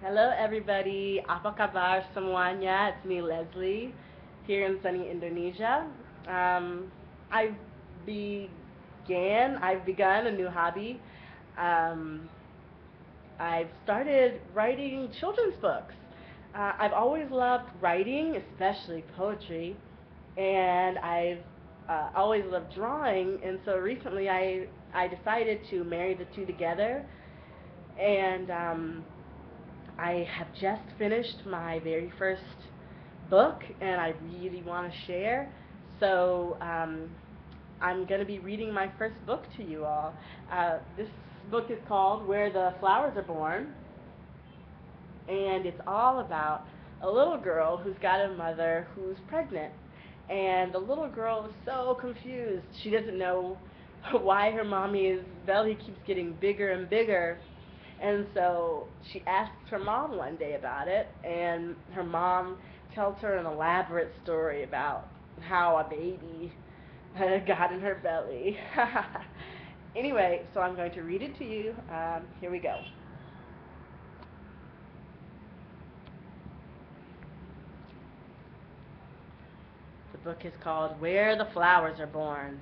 Hello everybody, apa kabar semuanya? It's me Leslie here in sunny Indonesia. Um, I've I've begun a new hobby. Um, I've started writing children's books. I've always loved writing, especially poetry, and I've always loved drawing. And so recently, I decided to marry the two together, and I have just finished my very first book, and I really want to share. So I'm going to be reading my first book to you all. This book is called Where the Flowers Are Born, and it's all about a little girl who's got a mother who's pregnant. And the little girl is so confused. She doesn't know why her mommy's belly keeps getting bigger and bigger. And so she asks her mom one day about it, and her mom tells her an elaborate story about how a baby got in her belly. Anyway, so I'm going to read it to you. Here we go. The book is called Where the Flowers Are Born.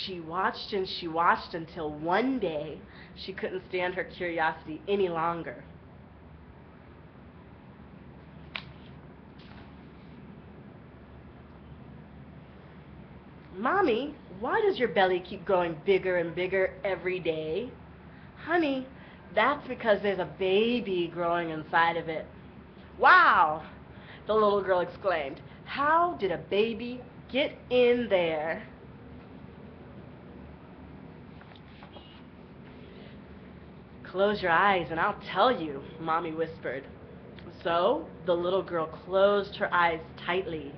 She watched and she watched until one day she couldn't stand her curiosity any longer. Mommy, why does your belly keep growing bigger and bigger every day? Honey, that's because there's a baby growing inside of it. Wow! The little girl exclaimed. How did a baby get in there? Close your eyes and I'll tell you, Mommy whispered. So the little girl closed her eyes tightly.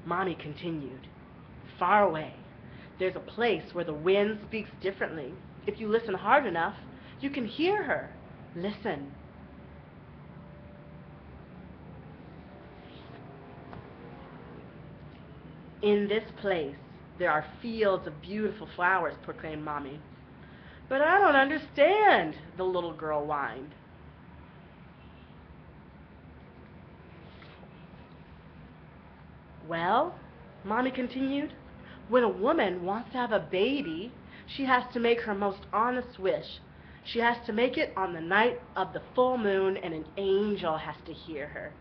Mommy continued. Far away, there's a place where the wind speaks differently. If you listen hard enough, you can hear her. Listen. In this place, there are fields of beautiful flowers, proclaimed Mommy. But I don't understand, the little girl whined. Well, Mommy continued, when a woman wants to have a baby, she has to make her most honest wish. She has to make it on the night of the full moon, and an angel has to hear her.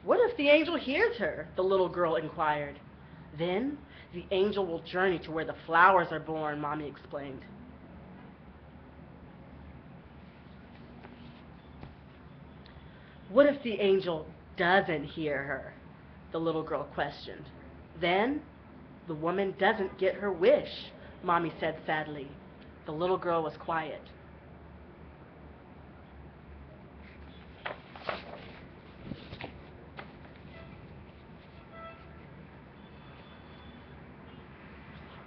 What if the angel hears her? The little girl inquired. Then the angel will journey to where the flowers are born, Mommy explained. What if the angel doesn't hear her? The little girl questioned. Then the woman doesn't get her wish, Mommy said sadly. The little girl was quiet.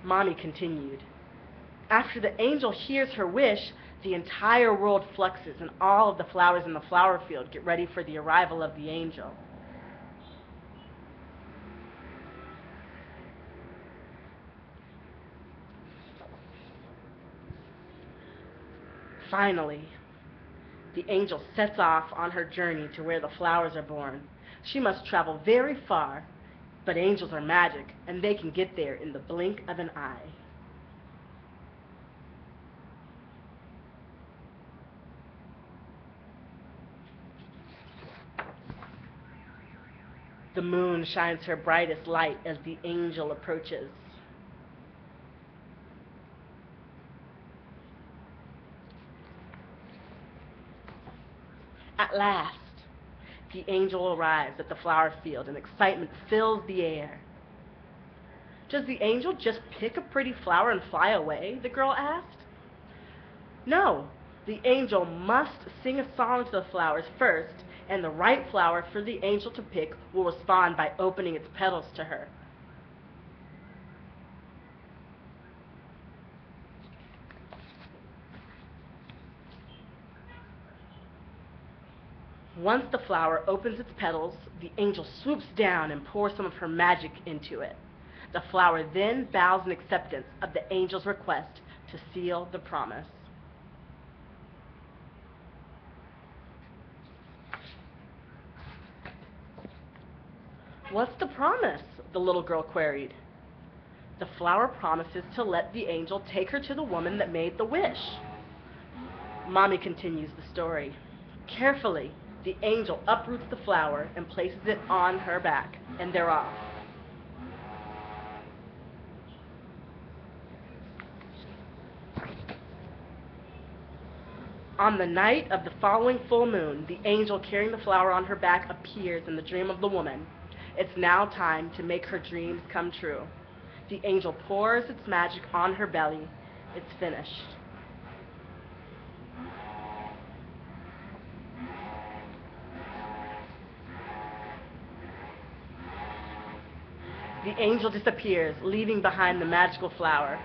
Mommy continued. After the angel hears her wish, the entire world fluxes and all of the flowers in the flower field get ready for the arrival of the angel. Finally, the angel sets off on her journey to where the flowers are born. She must travel very far, but angels are magic, and they can get there in the blink of an eye. The moon shines her brightest light as the angel approaches. At last, the angel arrives at the flower field and excitement fills the air. Does the angel just pick a pretty flower and fly away? The girl asked. No, the angel must sing a song to the flowers first, and the right flower for the angel to pick will respond by opening its petals to her. Once the flower opens its petals, the angel swoops down and pours some of her magic into it. The flower then bows in acceptance of the angel's request to seal the promise. "What's the promise?" the little girl queried. "The flower promises to let the angel take her to the woman that made the wish." Mommy continues the story. Carefully, the angel uproots the flower and places it on her back, and they're off. On the night of the following full moon, the angel carrying the flower on her back appears in the dream of the woman. It's now time to make her dreams come true. The angel pours its magic on her belly. It's finished. The angel disappears, leaving behind the magical flower.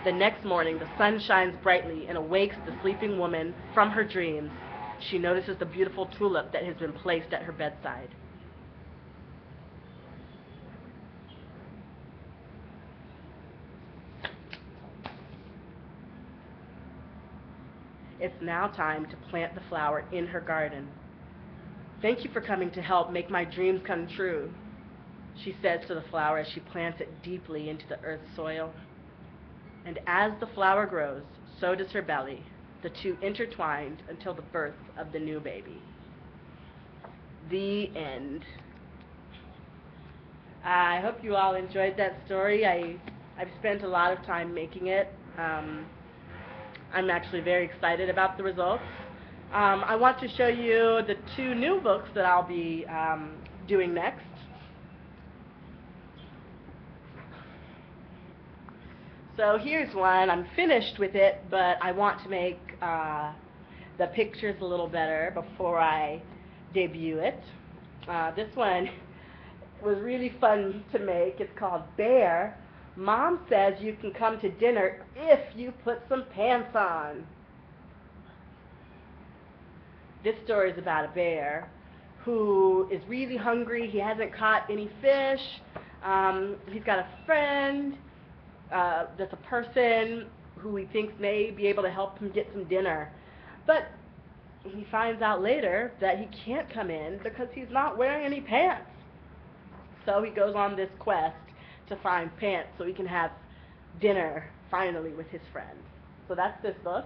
The next morning, the sun shines brightly and awakes the sleeping woman from her dreams. She notices the beautiful tulip that has been placed at her bedside. It's now time to plant the flower in her garden. "Thank you for coming to help make my dreams come true," she says to the flower as she plants it deeply into the earth's soil. And as the flower grows, so does her belly, the two intertwined until the birth of the new baby. The end. I hope you all enjoyed that story. I've spent a lot of time making it. I'm actually very excited about the results. I want to show you the two new books that I'll be doing next. So here's one. I'm finished with it, but I want to make the pictures a little better before I debut it. This one was really fun to make. It's called Bear. Mom says you can come to dinner if you put some pants on. This story is about a bear who is really hungry. He hasn't caught any fish. He's got a friend that's a person who he thinks may be able to help him get some dinner. But he finds out later that he can't come in because he's not wearing any pants. So he goes on this quest to find pants so he can have dinner finally with his friend. So that's this book.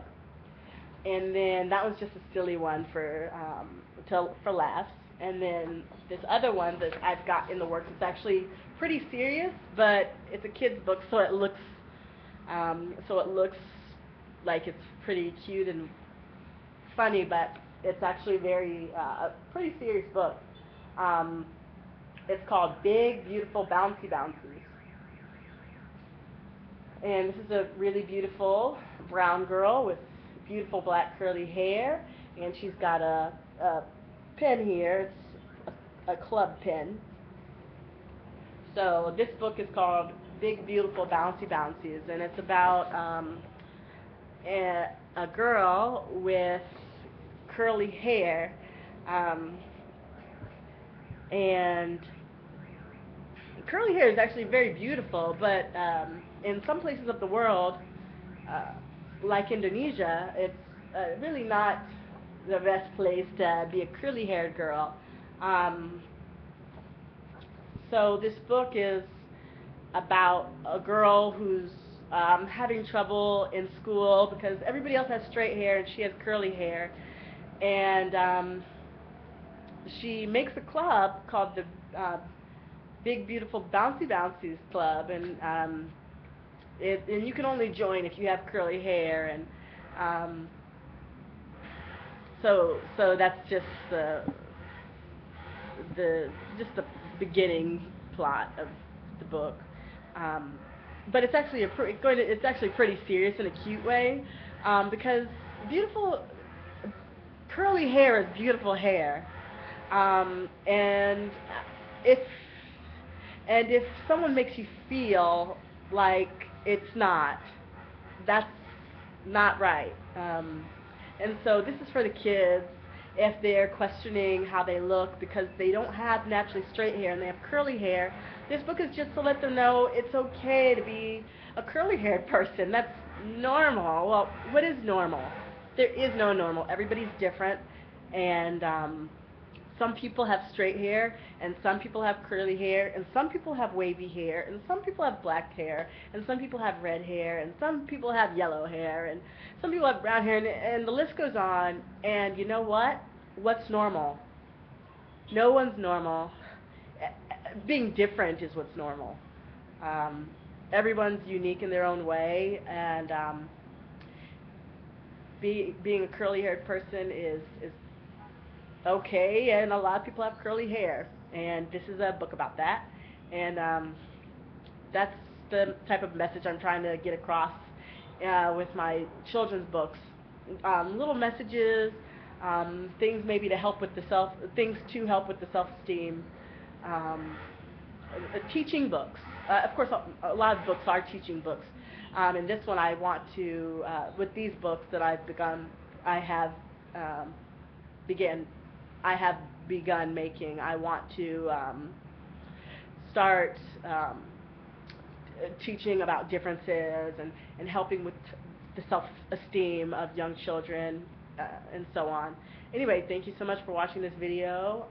And then that was just a silly one for laughs. And then this other one that I've got in the works is actually pretty serious, but it's a kid's book, so it looks like it's pretty cute and funny, but it's actually a pretty serious book. It's called Big Beautiful Bouncy Bouncies. And this is a really beautiful brown girl with beautiful black curly hair, and she's got a pen here. It's a club pen. So this book is called Big Beautiful Bouncy Bouncies, and it's about a girl with curly hair, and curly hair is actually very beautiful, but in some places of the world, like Indonesia, it's really not the best place to be a curly-haired girl. So this book is about a girl who's having trouble in school because everybody else has straight hair and she has curly hair. And she makes a club called the Big Beautiful Bouncy Bouncies Club, and you can only join if you have curly hair, and so that's just the beginning plot of the book. But it's actually it's actually pretty serious in a cute way, because curly hair is beautiful hair, and if someone makes you feel like it's not, that's not right. And so this is for the kids, if they're questioning how they look because they don't have naturally straight hair and they have curly hair, this book is just to let them know it's okay to be a curly haired person. That's normal. Well, what is normal? There is no normal. Everybody's different, and some people have straight hair, and some people have curly hair, and some people have wavy hair, and some people have black hair, and some people have red hair, and some people have yellow hair, and some people have brown hair, and the list goes on. And you know what? What's normal? No one's normal. Being different is what's normal. Um, Everyone's unique in their own way, and being a curly-haired person is okay, and a lot of people have curly hair, and this is a book about that, and that's the type of message I'm trying to get across with my children's books. Little messages, things maybe to help with things to help with the self-esteem. Um, Teaching books. Of course, a lot of books are teaching books. And this one I want to, with these books that I have um, began, I have begun making. I want to start teaching about differences and helping with the self-esteem of young children and so on. Anyway, thank you so much for watching this video.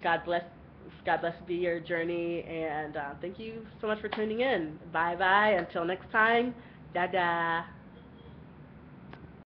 God bless. God bless be your journey, and thank you so much for tuning in. Bye bye. Until next time. Dada.